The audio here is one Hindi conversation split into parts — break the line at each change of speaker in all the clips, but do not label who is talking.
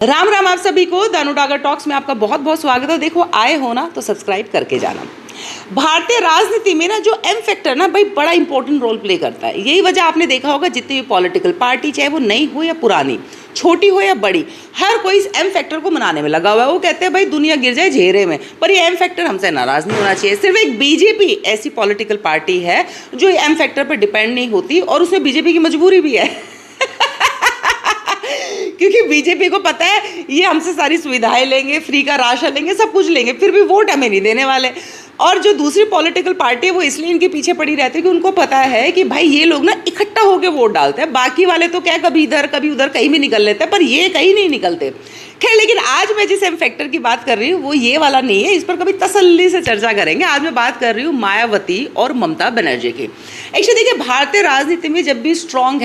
राम राम आप सभी को दानू डागर टॉक्स में आपका बहुत बहुत स्वागत है। देखो आए हो ना तो सब्सक्राइब करके जाना। भारतीय राजनीति में ना जो एम फैक्टर ना भाई बड़ा इंपॉर्टेंट रोल प्ले करता है। यही वजह आपने देखा होगा जितनी भी पॉलिटिकल पार्टी चाहे वो नई हो या पुरानी, छोटी हो या बड़ी, हर कोई इस एम फैक्टर को मनाने में लगा हुआ है। वो कहते हैं भाई दुनिया गिर जाए घेरे में, पर ये एम फैक्टर हमसे नाराज नहीं होना चाहिए। सिर्फ एक बीजेपी ऐसी पॉलिटिकल पार्टी है जो एम फैक्टर पर डिपेंड नहीं होती, और उसमें बीजेपी की मजबूरी भी है क्योंकि बीजेपी को पता है ये हमसे सारी सुविधाएं लेंगे, फ्री का राशन लेंगे, सब कुछ लेंगे, फिर भी वोट हमें नहीं देने वाले। और जो दूसरी पॉलिटिकल पार्टी है वो इसलिए इनके पीछे पड़ी रहती है कि उनको पता है कि भाई ये लोग ना इकट्ठा होकर वोट डालते हैं। बाकी वाले तो क्या कभी इधर कभी उधर कहीं भी निकल लेते हैं, पर ये कहीं नहीं निकलते। खैर, लेकिन आज मैं जिस एम फैक्टर की बात कर रही हूँ वो ये वाला नहीं है। इस पर कभी तसल्ली से चर्चा करेंगे। आज मैं बात कर रही हूँ मायावती और ममता बनर्जी की। एक्चुअली देखिए, भारतीय राजनीति में जब भी स्ट्रॉन्ग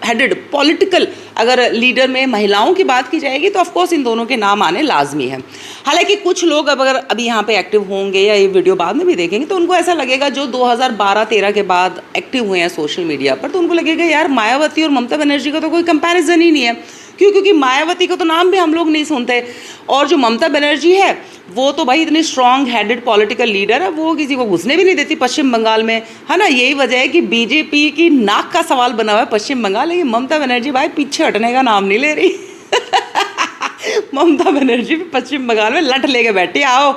हेडेड पॉलिटिकल अगर लीडर में महिलाओं की बात की जाएगी तो ऑफकोर्स इन दोनों के नाम आने लाजमी है। हालांकि कुछ लोग अगर अभी यहाँ पे एक्टिव होंगे या ये वीडियो बाद में भी देखेंगे तो उनको ऐसा लगेगा, जो 2012-13 के बाद एक्टिव हुए हैं सोशल मीडिया पर, तो उनको लगेगा यार मायावती और ममता बनर्जी का तो कोई कंपैरिजन ही नहीं है। क्योंकि मायावती का तो नाम भी हम लोग नहीं सुनते, और जो ममता बनर्जी है वो तो भाई इतनी स्ट्रॉन्ग हेडेड पॉलिटिकल लीडर है, वो किसी को घुसने भी नहीं देती पश्चिम बंगाल में, है ना। यही वजह है कि बीजेपी की नाक का सवाल बना हुआ है पश्चिम बंगाल, लेकिन ममता बनर्जी भाई पीछे हटने का नाम नहीं ले रही ममता बनर्जी भी पश्चिम बंगाल में लट लेके बैठी, आओ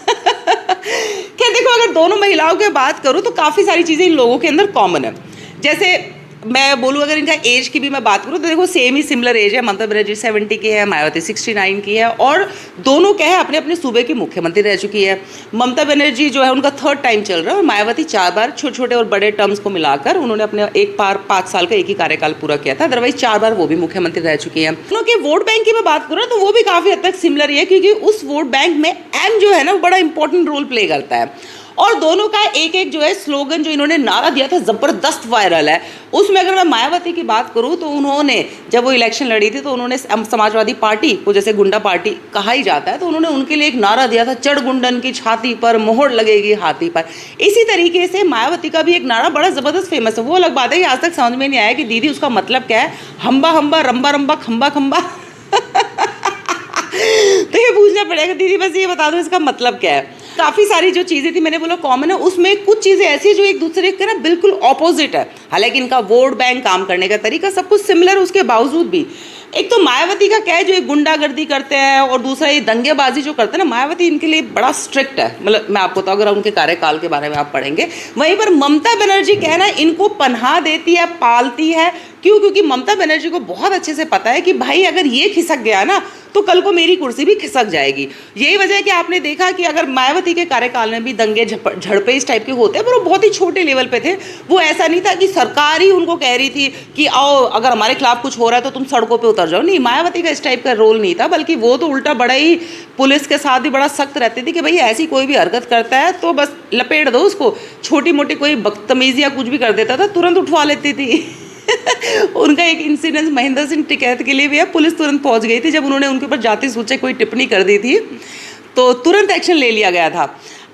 क्या देखो, अगर दोनों महिलाओं की बात करूँ तो काफ़ी सारी चीज़ें इन लोगों के अंदर कॉमन है। जैसे मैं बोलूँ अगर इनका एज की भी मैं बात करूँ तो देखो सेम ही सिमिलर एज है। ममता बनर्जी 70 की है, मायावती 69 की है, और दोनों क्या है अपने अपने सूबे की मुख्यमंत्री रह चुकी है। ममता बनर्जी जो है उनका 3rd टाइम चल रहा है, और मायावती 4 बार छोटे छोटे और बड़े टर्म्स को मिलाकर उन्होंने अपने एक बार 5 साल का एक ही कार्यकाल पूरा किया था, अदरवाइज 4 बार वो भी मुख्यमंत्री रह चुकी है। दोनों के वोट बैंक की मैं बात करूँ तो वो भी काफ़ी हद तक सिमिलर ही है, क्योंकि उस वोट बैंक में एम जो है ना बड़ा इंपॉर्टेंट रोल प्ले करता है। और दोनों का एक एक जो है स्लोगन जो इन्होंने नारा दिया था ज़बरदस्त वायरल है। उसमें अगर मैं मायावती की बात करूं तो उन्होंने जब वो इलेक्शन लड़ी थी तो उन्होंने समाजवादी पार्टी को, जैसे गुंडा पार्टी कहा ही जाता है, तो उन्होंने उनके लिए एक नारा दिया था, चढ़ गुंडन की छाती पर मोहर लगेगी हाथी पर। इसी तरीके से मायावती का भी एक नारा बड़ा ज़बरदस्त फेमस है। वो अलग बात है कि आज तक समझ में नहीं आया कि दीदी उसका मतलब क्या है, हम्बा हम्बा रंबा रंबा खम्बा खम्बा तो ये पूछना पड़ेगा, दीदी बस ये बता दो इसका मतलब क्या है। काफ़ी सारी जो चीज़ें थी मैंने बोला कॉमन है, उसमें कुछ चीज़ें ऐसी है जो एक दूसरे के ना बिल्कुल ऑपोजिट है। हालांकि इनका वोट बैंक, काम करने का तरीका सब कुछ सिमिलर, उसके बावजूद भी एक तो मायावती का क्या है जो एक गुंडागर्दी करते हैं, और दूसरा ये दंगेबाजी जो करते हैं ना, मायावती इनके लिए बड़ा स्ट्रिक्ट है। मतलब मैं आपको बताऊँ, अगर उनके कार्यकाल के बारे में आप पढ़ेंगे। वहीं पर ममता बनर्जी क्या है ना, इनको पनाह देती है, पालती है। क्यों? क्योंकि ममता बनर्जी को बहुत अच्छे से पता है कि भाई अगर ये खिसक गया ना तो कल को मेरी कुर्सी भी खिसक जाएगी। यही वजह है कि आपने देखा कि अगर मायावती के कार्यकाल में भी दंगे झड़पे इस टाइप के होते हैं, पर वो बहुत ही छोटे लेवल पे थे। वो ऐसा नहीं था कि सरकार ही उनको कह रही थी कि आओ अगर हमारे खिलाफ कुछ हो रहा है तो तुम सड़कों पे उतर जाओ। नहीं, मायावती का इस टाइप का रोल नहीं था, बल्कि वो तो उल्टा बड़ा ही पुलिस के साथ भी बड़ा सख्त रहती थी कि भाई ऐसी कोई भी हरकत करता है तो बस लपेट दो उसको। छोटी मोटी कोई बदतमीजी या कुछ भी कर देता था तुरंत उठवा लेती थी उनका एक इंसिडेंस महेंद्र सिंह टिकैत के लिए भी है। पुलिस तुरंत पहुंच गई थी जब उन्होंने उनके ऊपर जाति सूचक कोई टिप्पणी कर दी थी, तो तुरंत एक्शन ले लिया गया था।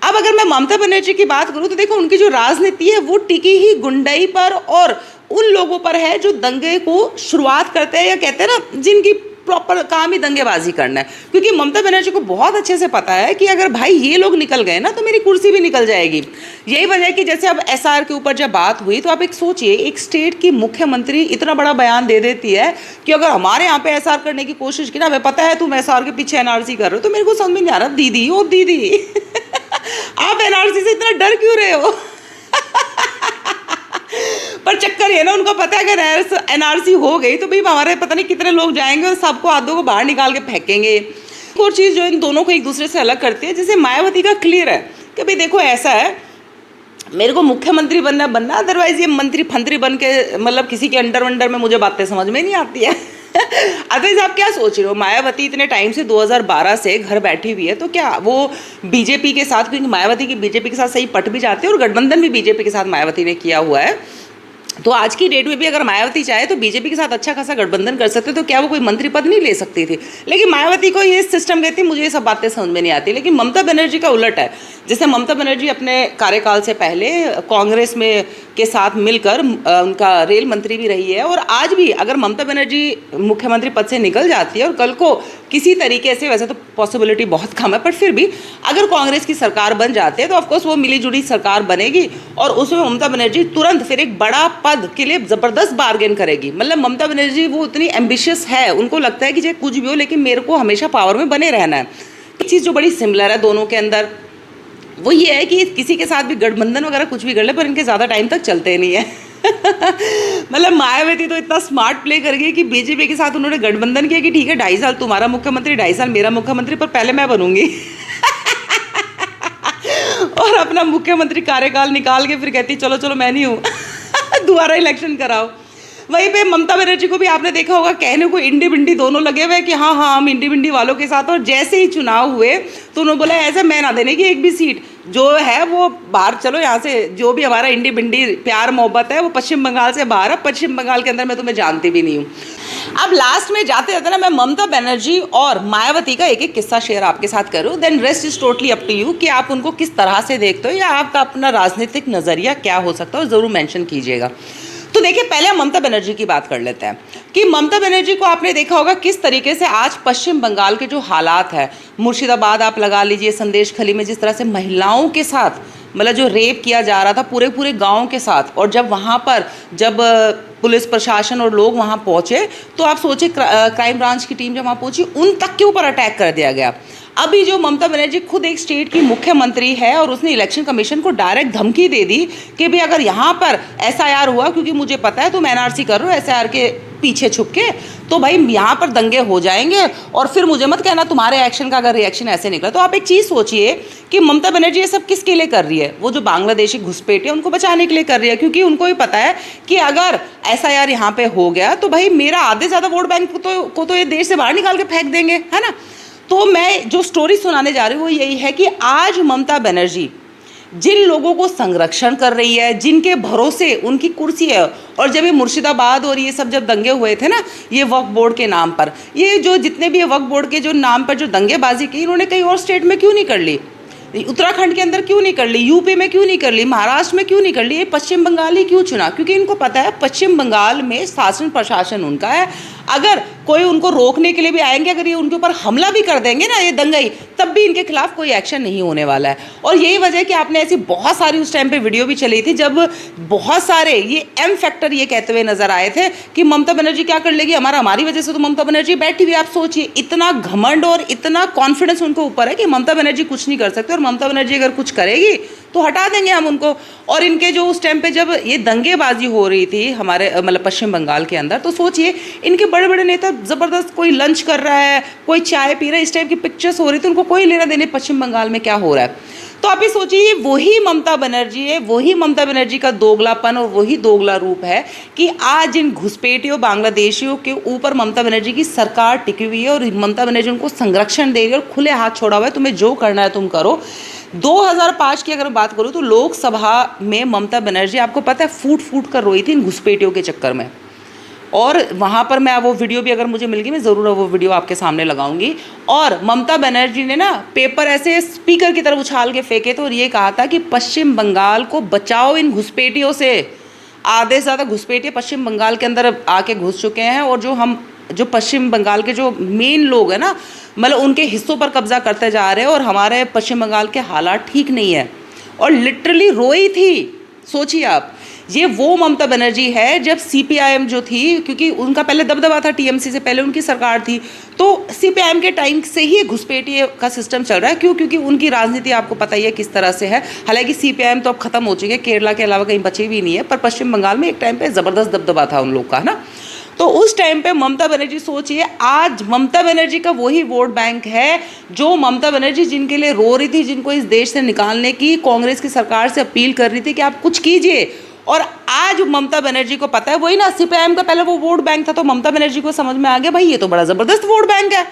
अब अगर मैं ममता बनर्जी की बात करूं तो देखो उनकी जो राजनीति है वो टिकी ही गुंडाई पर और उन लोगों पर है जो दंगे को शुरुआत करते हैं, या कहते हैं ना जिनकी प्रॉपर काम ही दंगेबाजी करना है। क्योंकि ममता बनर्जी को बहुत अच्छे से पता है कि अगर भाई ये लोग निकल गए ना तो मेरी कुर्सी भी निकल जाएगी। यही वजह है कि जैसे अब एसआर के ऊपर जब बात हुई तो आप एक सोचिए, एक स्टेट की मुख्यमंत्री इतना बड़ा बयान दे देती है कि अगर हमारे यहाँ पे एसआर करने की कोशिश की ना, हमें पता है तुम एसआर के पीछे एनआरसी कर रहे हो। तो मेरे को समझ में नहीं आ रहा दीदी, ओ दीदी आप एनआरसी से इतना डर क्यों रहे हो पर चक्कर ये ना, उनको पता है अगर एनआरसी हो गई तो भाई हमारे पता नहीं कितने लोग जाएंगे और सबको आधों को बाहर निकाल के फेंकेंगे। एक और चीज़ जो इन दोनों को एक दूसरे से अलग करती है, जैसे मायावती का क्लियर है कि भाई देखो ऐसा है, मेरे को मुख्यमंत्री बनना, अदरवाइज ये मंत्री फंत्री बन के मतलब किसी के अंडर में मुझे बातें समझ में नहीं आती है अदरवाइज आप क्या सोच रहे हो, मायावती इतने टाइम से 2012 से घर बैठी हुई है, तो क्या वो बीजेपी के साथ, क्योंकि मायावती की बीजेपी के साथ सही पट भी जाती है और गठबंधन भी बीजेपी के साथ मायावती ने किया हुआ है, तो आज की डेट में भी अगर मायावती चाहे तो बीजेपी के साथ अच्छा खासा गठबंधन कर सकते, तो क्या वो कोई मंत्री पद नहीं ले सकती थी। लेकिन मायावती को ये सिस्टम कहती, मुझे ये सब बातें समझ में नहीं आती। लेकिन ममता बनर्जी का उलट है जैसे ममता बनर्जी अपने कार्यकाल से पहले कांग्रेस में के साथ मिलकर उनका रेल मंत्री भी रही है, और आज भी अगर ममता बनर्जी मुख्यमंत्री पद से निकल जाती है और कल को किसी तरीके से, वैसे तो पॉसिबिलिटी बहुत कम है, पर फिर भी अगर कांग्रेस की सरकार बन जाती है तो ऑफकोर्स वो मिली जुली सरकार बनेगी और उसमें ममता बनर्जी तुरंत फिर एक बड़ा पद के लिए ज़बरदस्त बार्गेन करेगी। मतलब ममता बनर्जी वो इतनी एम्बिशियस है, उनको लगता है कि चाहे कुछ भी हो लेकिन मेरे को हमेशा पावर में बने रहना है। एक चीज़ जो बड़ी सिमिलर है दोनों के अंदर वो ये है कि किसी के साथ भी गठबंधन वगैरह कुछ भी कर ले पर इनके ज़्यादा टाइम तक चलते नहीं है। मतलब मायावती तो इतना स्मार्ट प्ले कर गई कि बीजेपी के साथ उन्होंने गठबंधन किया कि ठीक है 2.5 साल तुम्हारा मुख्यमंत्री 2.5 साल मेरा मुख्यमंत्री, पर पहले मैं बनूंगी। और अपना मुख्यमंत्री कार्यकाल निकाल के फिर कहती चलो चलो मैं नहीं हूँ, दोबारा इलेक्शन कराओ। वहीं पे ममता बनर्जी को भी आपने देखा होगा कहने को इंडी बिंडी दोनों लगे हुए कि हाँ हाँ हम इंडी बिंडी वालों के साथ, और जैसे ही चुनाव हुए तो उन्होंने बोला ऐसे मैं ना देने की एक भी सीट, जो है वो बाहर चलो यहाँ से, जो भी हमारा इंडी बिंडी प्यार मोहब्बत है वो पश्चिम बंगाल से बाहर है, पश्चिम बंगाल के अंदर मैं तुम्हें जानती भी नहीं हूँ। अब लास्ट में जाते जाते ना मैं ममता बनर्जी और मायावती का एक एक किस्सा शेयर आपके साथ करूँ, then rest is totally up to you कि आप उनको किस तरह से देखते हो या आपका अपना राजनीतिक नज़रिया क्या हो सकता है, ज़रूर मेंशन कीजिएगा। तो देखिए पहले हम ममता बनर्जी की बात कर लेते हैं कि ममता बनर्जी को आपने देखा होगा किस तरीके से आज पश्चिम बंगाल के जो हालात है, मुर्शिदाबाद आप लगा लीजिए, संदेश खली में जिस तरह से महिलाओं के साथ मतलब जो रेप किया जा रहा था पूरे पूरे गांव के साथ, और जब वहाँ पर जब पुलिस प्रशासन और लोग वहाँ पहुँचे तो आप सोचिए क्राइम ब्रांच की टीम जब वहाँ पहुँची उन तक के ऊपर अटैक कर दिया गया। अभी जो ममता बनर्जी खुद एक स्टेट की मुख्यमंत्री है और उसने इलेक्शन कमीशन को डायरेक्ट धमकी दे दी कि भाई अगर यहाँ पर एसआईआर हुआ, क्योंकि मुझे पता है तुम एनआरसी कर रहे हो एसआईआर के पीछे छुप के, तो भाई यहाँ पर दंगे हो जाएंगे और फिर मुझे मत कहना तुम्हारे एक्शन का अगर रिएक्शन ऐसे निकला। तो आप एक चीज़ सोचिए कि ममता बनर्जी ये सब किसके लिए कर रही है, वो जो बांग्लादेशी घुसपैठिए उनको बचाने के लिए कर रही है, क्योंकि उनको भी पता है कि अगर एसआईआर यहाँ पे हो गया तो भाई मेरा आधे ज़्यादा वोट बैंक को तो ये देश से बाहर निकाल के फेंक देंगे, है ना। तो मैं जो स्टोरी सुनाने जा रही हूँ वो यही है कि आज ममता बनर्जी जिन लोगों को संरक्षण कर रही है, जिनके भरोसे उनकी कुर्सी है, और जब ये मुर्शिदाबाद और ये सब जब दंगे हुए थे ना ये वक्फ बोर्ड के नाम पर, ये जो जितने भी वक्फ बोर्ड के जो नाम पर जो दंगेबाजी की, इन्होंने कहीं और स्टेट में क्यों नहीं कर ली, उत्तराखंड के अंदर क्यों नहीं कर ली, यूपी में क्यों नहीं कर ली, महाराष्ट्र में क्यों नहीं कर ली, ये पश्चिम बंगाल ही क्यों चुना? क्योंकि इनको पता है पश्चिम बंगाल में शासन प्रशासन उनका है, अगर कोई उनको रोकने के लिए भी आएंगे, अगर ये उनके ऊपर हमला भी कर देंगे ना ये दंगई, तब भी इनके खिलाफ कोई एक्शन नहीं होने वाला है। और यही वजह है कि आपने ऐसी बहुत सारी उस टाइम पे वीडियो भी चली थी जब बहुत सारे ये एम फैक्टर ये कहते हुए नजर आए थे कि ममता बनर्जी क्या कर लेगी, हमारी वजह से तो ममता बनर्जी बैठी हुई। आप सोचिए इतना घमंड और इतना कॉन्फिडेंस उनके ऊपर है कि ममता बनर्जी कुछ नहीं कर सकते, और ममता बनर्जी अगर कुछ करेगी तो हटा देंगे हम उनको। और इनके जो उस टाइम पे जब ये दंगेबाजी हो रही थी हमारे मतलब पश्चिम बंगाल के अंदर, तो सोचिए इनके बड़े बड़े नेता ज़बरदस्त, कोई लंच कर रहा है, कोई चाय पी रहा है, इस टाइप की पिक्चर्स हो रही थी, उनको कोई लेना देने पश्चिम बंगाल में क्या हो रहा है। तो आप ये सोचिए वही ममता बनर्जी है, वही ममता बनर्जी का दोगलापन और वही दोगला रूप है कि आज इन घुसपैठियों बांग्लादेशियों के ऊपर ममता बनर्जी की सरकार टिकी हुई है और ममता बनर्जी उनको संरक्षण दे रही है और खुले हाथ छोड़ा हुआ है, तुम्हें जो करना है तुम करो। 2005 की अगर मैं बात करूँ तो लोकसभा में ममता बनर्जी आपको पता है फूट फूट कर रोई थी इन घुसपैठियों के चक्कर में, और वहाँ पर मैं वो वीडियो भी अगर मुझे मिल गई मैं ज़रूर वो वीडियो आपके सामने लगाऊंगी। और ममता बनर्जी ने ना पेपर ऐसे स्पीकर की तरफ उछाल के फेंके थे और ये कहा था कि पश्चिम बंगाल को बचाओ इन घुसपैठियों से। आधे से ज़्यादा घुसपैठिए पश्चिम बंगाल के अंदर आके घुस चुके हैं, और जो पश्चिम बंगाल के जो मेन लोग हैं ना मतलब उनके हिस्सों पर कब्जा करते जा रहे हैं, और हमारे पश्चिम बंगाल के हालात ठीक नहीं है। और लिटरली रोई थी। सोचिए आप, ये वो ममता बनर्जी है जब सीपीआईएम जो थी, क्योंकि उनका पहले दबदबा था, टीएमसी से पहले उनकी सरकार थी, तो सीपीआईएम के टाइम से ही घुसपैठिए का सिस्टम चल रहा है। क्यों? क्योंकि उनकी राजनीति आपको पता ही है किस तरह से है। हालांकि सीपीआईएम तो अब खत्म हो चुकी है, केरला के अलावा कहीं बची भी नहीं है, पर पश्चिम बंगाल में एक टाइम पर ज़बरदस्त दबदबा था उन लोग का, है ना। तो उस टाइम पे ममता बनर्जी, सोचिए आज ममता बनर्जी का वही वोट बैंक है जो ममता बनर्जी जिनके लिए रो रही थी, जिनको इस देश से निकालने की कांग्रेस की सरकार से अपील कर रही थी कि आप कुछ कीजिए। और आज ममता बनर्जी को पता है, वही ना सीपीआईएम का पहले वो वोट बैंक था, तो ममता बनर्जी को समझ में आ गया भाई ये तो बड़ा ज़बरदस्त वोट बैंक है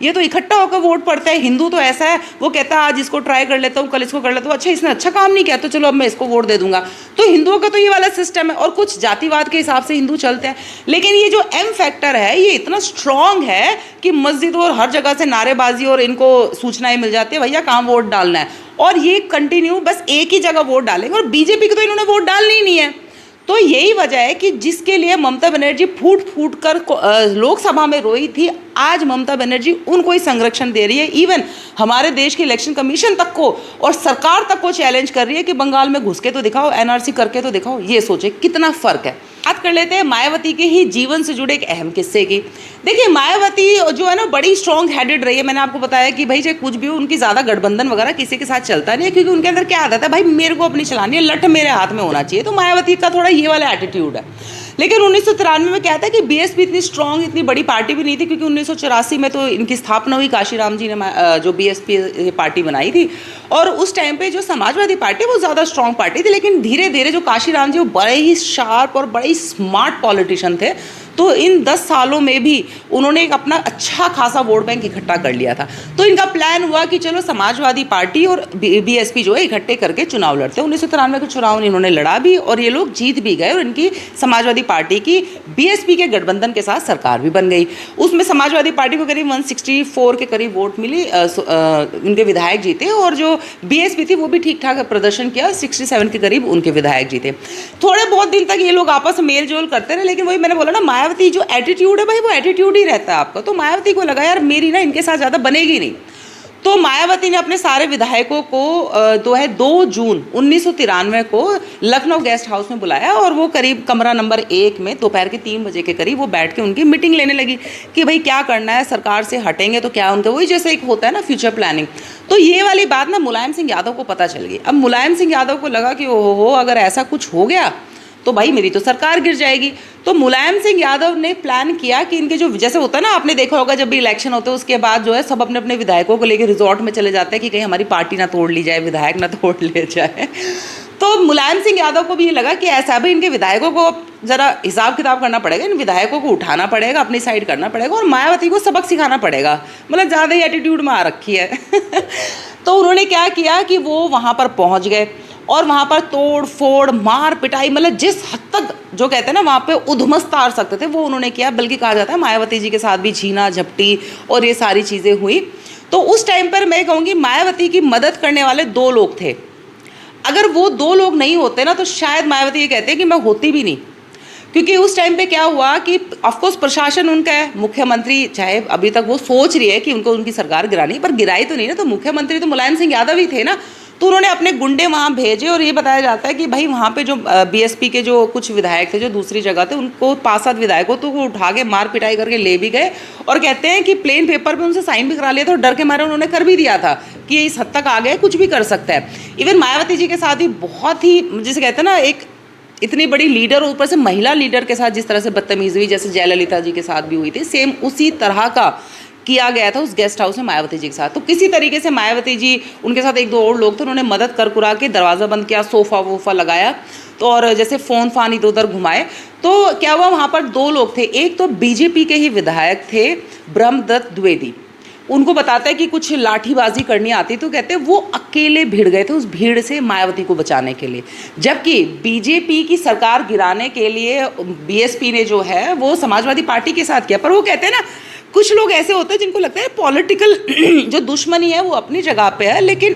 ये तो इकट्ठा होकर वोट पड़ता है। हिंदू तो ऐसा है, वो कहता है आज इसको ट्राई कर लेता हूँ, कल इसको कर लेता हूँ, अच्छा इसने अच्छा काम नहीं किया तो चलो अब मैं इसको वोट दे दूंगा। तो हिंदुओं का तो ये वाला सिस्टम है, और कुछ जातिवाद के हिसाब से हिंदू चलते हैं। लेकिन ये जो एम फैक्टर है ये इतना स्ट्रांग है कि मस्जिद और हर जगह से नारेबाजी और इनको सूचनाएं मिल जाती है भैया कहाँ वोट डालना है, और ये कंटिन्यू बस एक ही जगह वोट डालेंगे। और बीजेपी को तो इन्होंने वोट डालनी ही नहीं है। तो यही वजह है कि जिसके लिए ममता बनर्जी फूट फूट कर लोकसभा में रोई थी, आज ममता बनर्जी उनको ही संरक्षण दे रही है। इवन हमारे देश के इलेक्शन कमीशन तक को और सरकार तक को चैलेंज कर रही है कि बंगाल में घुस के तो दिखाओ, एनआरसी करके तो दिखाओ। ये सोचे कितना फर्क है। बात कर लेते हैं मायावती के ही जीवन से जुड़े एक अहम किस्से की। देखिए मायावती जो है ना बड़ी स्ट्रॉन्ग हेडेड रही है। मैंने आपको बताया कि भाई चाहे कुछ भी हो, उनकी ज़्यादा गठबंधन वगैरह किसी के साथ चलता नहीं है, क्योंकि उनके अंदर क्या आदत है, भाई मेरे को अपनी चलानी है, लठ मेरे हाथ में होना चाहिए। तो मायावती का थोड़ा ये वाला एटीट्यूड है। लेकिन 1993 में क्या था कि बीएसपी इतनी स्ट्रॉन्ग, इतनी बड़ी पार्टी भी नहीं थी, क्योंकि 1984 में तो इनकी स्थापना हुई, काशीराम जी ने जो बीएसपी पार्टी बनाई थी। और उस टाइम पे जो समाजवादी पार्टी वो ज़्यादा स्ट्रॉन्ग पार्टी थी। लेकिन धीरे धीरे जो काशीराम जी वो बड़े ही शार्प और बड़े ही स्मार्ट पॉलिटिशियन थे, तो इन 10 सालों में भी उन्होंने एक अपना अच्छा खासा वोट बैंक इकट्ठा कर लिया था। तो इनका प्लान हुआ कि चलो समाजवादी पार्टी और बीएसपी जो है इकट्ठे करके चुनाव लड़ते हैं। 1993 के चुनाव इन्होंने लड़ा भी और ये लोग जीत भी गए, और इनकी समाजवादी पार्टी की बीएसपी के गठबंधन के साथ सरकार भी बन गई। उसमें समाजवादी पार्टी को करीब 164 के करीब वोट मिली, उनके विधायक जीते, और जो बीएसपी थी वो भी ठीक ठाक प्रदर्शन किया, 67 के करीब उनके विधायक जीते। थोड़े बहुत दिन तक ये लोग आपस में मेल जोल करते रहे, लेकिन वही मैंने बोला ना, मायावती जो एटीट्यूड है भाई वो एटीट्यूड ही रहता है आपका। तो मायावती को लगा यार मेरी ना इनके साथ ज़्यादा बनेगी नहीं। तो मायावती ने अपने सारे विधायकों को 2 जून 1993 को लखनऊ गेस्ट हाउस में बुलाया, और वो करीब कमरा नंबर 1 में दोपहर के 3 बजे के करीब वो बैठ के उनकी मीटिंग लेने लगी कि भाई क्या करना है, सरकार से हटेंगे तो क्या उनका वही जैसे एक होता है ना फ्यूचर प्लानिंग। तो ये वाली बात ना मुलायम सिंह यादव को पता चल गई। अब मुलायम सिंह यादव को लगा कि ओहो अगर ऐसा कुछ हो गया तो भाई मेरी तो सरकार गिर जाएगी। तो मुलायम सिंह यादव ने प्लान किया कि इनके जो जैसे होता है ना, आपने देखा होगा जब भी इलेक्शन होते हैं उसके बाद जो है सब अपने अपने विधायकों को लेकर रिजॉर्ट में चले जाते हैं कि कहीं हमारी पार्टी ना तोड़ ली जाए, विधायक ना तोड़ ले जाए। तो मुलायम सिंह यादव को भी ये लगा कि ऐसा भी इनके विधायकों को ज़रा हिसाब किताब करना पड़ेगा, इन विधायकों को उठाना पड़ेगा, अपनी साइड करना पड़ेगा, और मायावती को सबक सिखाना पड़ेगा। मतलब ज़्यादा ही एटीट्यूड में आ रखी है। तो उन्होंने क्या किया कि वो वहाँ पर पहुँच गए, और वहाँ पर तोड़ फोड़ मार पिटाई, मतलब जिस हद तक जो कहते हैं ना वहाँ पे उधमस तार सकते थे वो उन्होंने किया। बल्कि कहा जाता है मायावती जी के साथ भी छीना झपटी और ये सारी चीज़ें हुई। तो उस टाइम पर मैं कहूँगी मायावती की मदद करने वाले 2 लोग थे। अगर वो 2 लोग नहीं होते ना तो शायद मायावती ये कहते हैं कि मैं होती भी नहीं। क्योंकि उस टाइम पे क्या हुआ कि ऑफकोर्स प्रशासन उनका है, मुख्यमंत्री चाहे अभी तक वो सोच रही है कि उनको उनकी सरकार गिरानी, पर गिराई तो नहीं ना। तो मुख्यमंत्री तो मुलायम सिंह यादव ही थे ना। तो उन्होंने अपने गुंडे वहाँ भेजे, और ये बताया जाता है कि भाई वहाँ पे जो बीएसपी के जो कुछ विधायक थे जो दूसरी जगह थे, उनको 5-7 विधायकों तो वो उठा के मार पिटाई करके ले भी गए, और कहते हैं कि प्लेन पेपर पे उनसे साइन भी करा लिया था, और डर के मारे उन्होंने कर भी दिया था कि ये इस हद तक आ गए, कुछ भी कर सकता है। इवन मायावती जी के साथ ही बहुत ही जिसे कहते हैं ना, एक इतनी बड़ी लीडर, ऊपर से महिला लीडर के साथ जिस तरह से बदतमीजी हुई, जैसे जयललिता जी के साथ भी हुई थी, सेम उसी तरह का किया गया था उस गेस्ट हाउस में मायावती जी के साथ। तो किसी तरीके से मायावती जी, उनके साथ 1-2 और लोग थे, उन्होंने मदद कर कुरा के दरवाज़ा बंद किया, सोफ़ा वोफ़ा लगाया, तो और जैसे फ़ोन फान इधर उधर घुमाए। तो क्या हुआ, वहाँ पर 2 लोग थे। एक तो बीजेपी के ही विधायक थे ब्रह्मदत्त द्विवेदी। उनको बताता है कि कुछ लाठीबाजी करनी आती, तो कहते हैं वो अकेले भिड़ गए थे उस भीड़ से मायावती को बचाने के लिए। जबकि बीजेपी की सरकार गिराने के लिए बीएसपी ने जो है वो समाजवादी पार्टी के साथ किया। पर वो कहते हैं ना, कुछ लोग ऐसे होते हैं जिनको लगता है पॉलिटिकल जो दुश्मनी है वो अपनी जगह पे है, लेकिन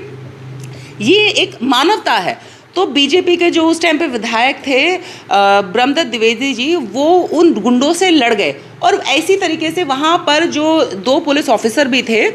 ये एक मानवता है। तो बीजेपी के जो उस टाइम पे विधायक थे ब्रह्मदत्त द्विवेदी जी, वो उन गुंडों से लड़ गए, और ऐसी तरीके से वहाँ पर जो 2 पुलिस ऑफिसर भी थे,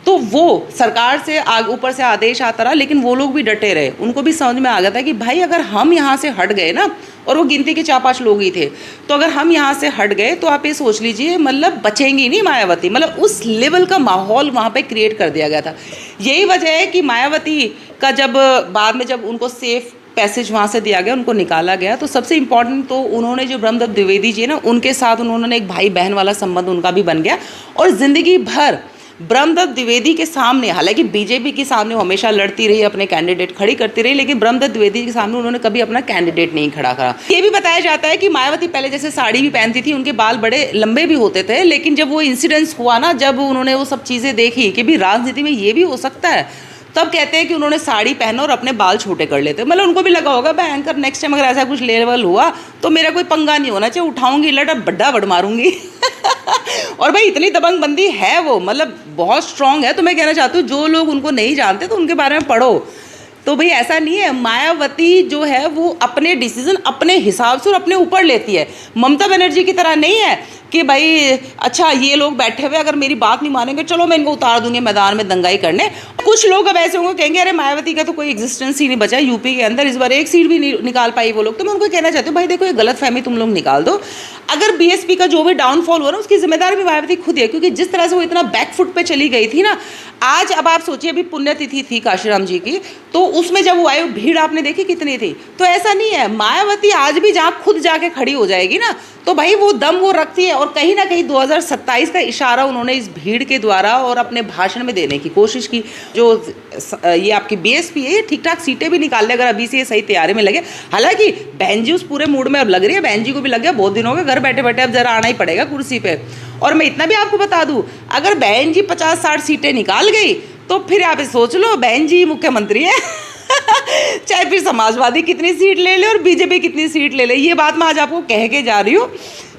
तो वो सरकार से ऊपर से आदेश आता रहा, लेकिन वो लोग भी डटे रहे। उनको भी समझ में आ गया था कि भाई अगर हम यहाँ से हट गए ना, और वो गिनती के 4-5 लोग ही थे, तो अगर हम यहाँ से हट गए तो आप ये सोच लीजिए मतलब बचेंगी नहीं मायावती। मतलब उस लेवल का माहौल वहाँ पे क्रिएट कर दिया गया था। यही वजह है कि मायावती का जब बाद में जब उनको सेफ पैसेज वहाँ से दिया गया, उनको निकाला गया, तो सबसे इम्पॉर्टेंट तो उन्होंने जो ब्रह्मदत्त द्विवेदी जी ना, उनके साथ उन्होंने एक भाई बहन वाला संबंध उनका भी बन गया, और ज़िंदगी भर ब्रह्मदत्त द्विवेदी के सामने, हालांकि बीजेपी के सामने वो हमेशा लड़ती रही, अपने कैंडिडेट खड़ी करती रही, लेकिन ब्रह्मदत्त द्विवेदी के सामने उन्होंने कभी अपना कैंडिडेट नहीं खड़ा करा। ये भी बताया जाता है कि मायावती पहले जैसे साड़ी भी पहनती थी, उनके बाल बड़े लंबे भी होते थे, लेकिन जब वो इंसिडेंस हुआ ना, जब उन्होंने वो सब चीज़ें देखी कि भी राजनीति में ये भी हो सकता है, तब कहते हैं कि उन्होंने साड़ी पहना और अपने बाल छोटे कर लेते। मतलब उनको भी लगा होगा भयंकर, नेक्स्ट टाइम अगर ऐसा कुछ लेवल हुआ तो मेरा कोई पंगा नहीं होना चाहिए, उठाऊंगी लट, अब बड्डा बड़ मारूंगी। और भाई इतनी दबंगबंदी है वो, मतलब बहुत स्ट्रांग है। तो मैं कहना चाहती हूँ जो लोग उनको नहीं जानते तो उनके बारे में पढ़ो। तो भाई ऐसा नहीं है, मायावती जो है वो अपने डिसीजन अपने हिसाब से और अपने ऊपर लेती है। ममता बनर्जी की तरह नहीं है कि भाई अच्छा ये लोग बैठे हुए अगर मेरी बात नहीं मानेंगे चलो मैं इनको उतार दूंगी मैदान में दंगाई करने। कुछ लोग अब ऐसे होंगे कहेंगे अरे मायावती का तो कोई एग्जिस्टेंस ही नहीं बचा यूपी के अंदर, इस बार एक सीट भी नहीं निकाल पाई वो लोग। तो मैं उनको कहना चाहती हूँ भाई देखो ये गलत फहमी तुम लोग निकाल दो। अगर बीएसपी का जो भी डाउनफॉल हुआ ना उसकी जिम्मेदार भी मायावती खुद है, क्योंकि जिस तरह से वो इतना बैकफुट पे चली गई थी ना। आज अब आप सोचिए अभी पुण्यतिथि थी काशीराम जी की, तो उसमें जब वो आए भीड़ आपने देखी कितनी थी। तो ऐसा नहीं है, मायावती आज भी जहाँ खुद जाके खड़ी हो जाएगी ना तो भाई वो दम वो रखती है। और कहीं ना कहीं 2027 का इशारा उन्होंने इस भीड़ के द्वारा और अपने भाषण में देने की कोशिश की। जो ये आपकी बीएसपी है ये ठीक ठाक सीटें भी निकाल ले अगर अभी से ये सही तैयारी में लगे। हालांकि बहन जी उस पूरे मूड में अब लग रही है, बहन जी को भी लग गया बहुत दिन हो गए घर बैठे बैठे, अब जरा आना ही पड़ेगा कुर्सी पे। और मैं इतना भी आपको बता दूं, अगर बहन जी 50-60 सीटें निकाल गई तो फिर आप सोच लो बहन जी मुख्यमंत्री है। चाहे फिर समाजवादी कितनी सीट ले ले और बीजेपी कितनी सीट ले ले। ये बात मैं आज आपको कह के जा रही हूँ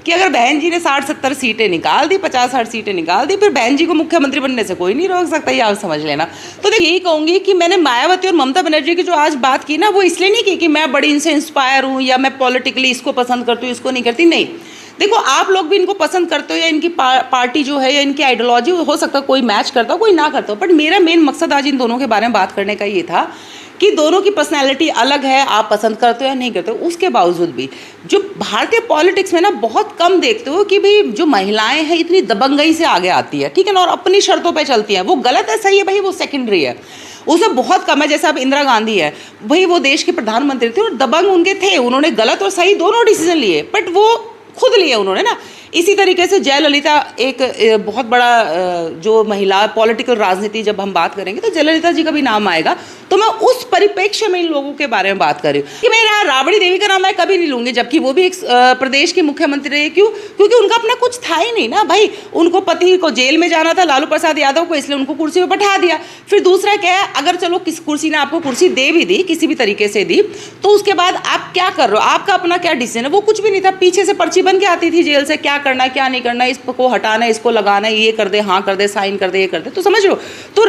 कि अगर बहन जी ने 60-70 सीटें निकाल दी, 50-60 सीटें निकाल दी, फिर बहन जी को मुख्यमंत्री बनने से कोई नहीं रोक सकता, ये आप समझ लेना। तो देखिए यही कहूँगी कि मैंने मायावती और ममता बनर्जी की जो आज बात की ना वो इसलिए नहीं की कि मैं बड़ी इनसे इंस्पायर हूँ या मैं पॉलिटिकली इसको पसंद करती हूँ इसको नहीं करती, नहीं। देखो आप लोग भी इनको पसंद करते हो या इनकी पार्टी जो है या इनकी आइडियोलॉजी हो सकता है कोई मैच करता हो कोई ना करता हो, बट मेरा मेन मकसद आज इन दोनों के बारे में बात करने का ये था कि दोनों की पर्सनैलिटी अलग है, आप पसंद करते हो या नहीं करते हो। उसके बावजूद भी जो भारतीय पॉलिटिक्स में ना बहुत कम देखते हो कि भाई जो महिलाएं हैं इतनी दबंगई से आगे आती है, ठीक है ना, और अपनी शर्तों पे चलती हैं। वो गलत है सही है भाई, वो सेकेंडरी है, उसमें बहुत कम है। जैसे अब इंदिरा गांधी है भाई, वो देश के प्रधानमंत्री थे और दबंग उनके थे, उन्होंने गलत और सही दोनों डिसीजन लिए, बट वो खुद लिए उन्होंने ना। इसी तरीके से जयललिता एक बहुत बड़ा जो महिला पॉलिटिकल राजनीति जब हम बात करेंगे तो जयललिता जी का भी नाम आएगा। तो मैं उस परिप्रेक्ष्य में इन लोगों के बारे में बात कर रही हूँ कि मैं राबड़ी देवी का नाम मैं कभी नहीं लूँगी, जबकि वो भी एक प्रदेश की मुख्यमंत्री रही। क्यों? क्योंकि उनका अपना कुछ था ही नहीं ना भाई। उनको पति को जेल में जाना था लालू प्रसाद यादव को, इसलिए उनको कुर्सी पर बैठा दिया। फिर दूसरा क्या है, अगर चलो किस कुर्सी ने आपको कुर्सी दे भी दी, किसी भी तरीके से दी, तो उसके बाद आप क्या कर रहे हो, आपका अपना क्या डिसीजन है? वो कुछ भी नहीं था, पीछे से पर्ची बन के आती थी जेल से, क्या करना है क्या नहीं करना, इसको हटाना है इसको लगाना है, ये कर दे हाँ कर दे साइन कर दे ये कर दे। तो समझ लो, तो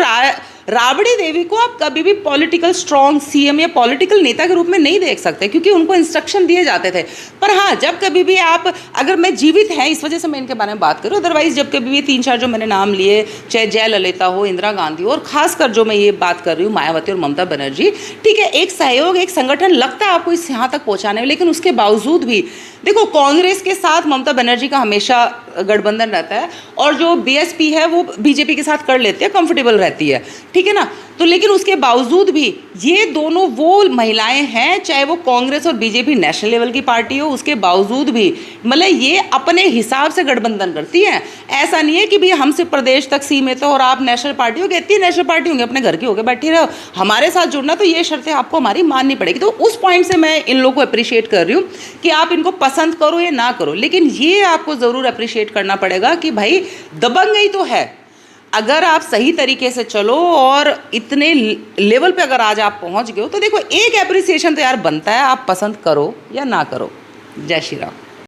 राबड़ी देवी को आप कभी भी पॉलिटिकल स्ट्रॉन्ग सीएम या पॉलिटिकल नेता के रूप में नहीं देख सकते, क्योंकि उनको इंस्ट्रक्शन दिए जाते थे। पर हाँ, जब कभी भी आप, अगर मैं जीवित हैं इस वजह से मैं इनके बारे में बात करूँ, अदरवाइज जब कभी भी 3-4 जो मैंने नाम लिए, चाहे जयललिता हो, इंदिरा गांधी हो, और खासकर जो मैं ये बात कर रही हूँ मायावती और ममता बनर्जी, ठीक है, एक सहयोग एक संगठन लगता है आपको इस यहाँ तक पहुँचाने में, लेकिन उसके बावजूद भी देखो कांग्रेस के साथ ममता बनर्जी का हमेशा गठबंधन रहता है, और जो बीएसपी है वो बीजेपी के साथ कर लेते हैं, कंफर्टेबल रहती है, ठीक है ना। तो लेकिन उसके बावजूद भी ये दोनों वो महिलाएं हैं, चाहे वो कांग्रेस और बीजेपी नेशनल लेवल की पार्टी हो, उसके बावजूद भी मतलब ये अपने हिसाब से गठबंधन करती हैं। ऐसा नहीं है कि भाई हम सिर्फ प्रदेश तक सीमित हो और आप नेशनल पार्टी हो, कहती है नेशनल पार्टी होंगे अपने घर की होकर बैठी रहो, हमारे साथ जुड़ना तो ये शर्तें आपको हमारी माननी पड़ेगी। तो उस पॉइंट से मैं इन लोगों को अप्रिशिएट कर रही हूँ कि आप इनको पसंद करो या ना करो, लेकिन ये आपको ज़रूर अप्रिशिएट करना पड़ेगा कि भाई दबंगई तो है। अगर आप सही तरीके से चलो और इतने लेवल पे अगर आज आप पहुंच गए हो, तो देखो एक एप्रिसिएशन तो यार बनता है, आप पसंद करो या ना करो। जय श्री राम।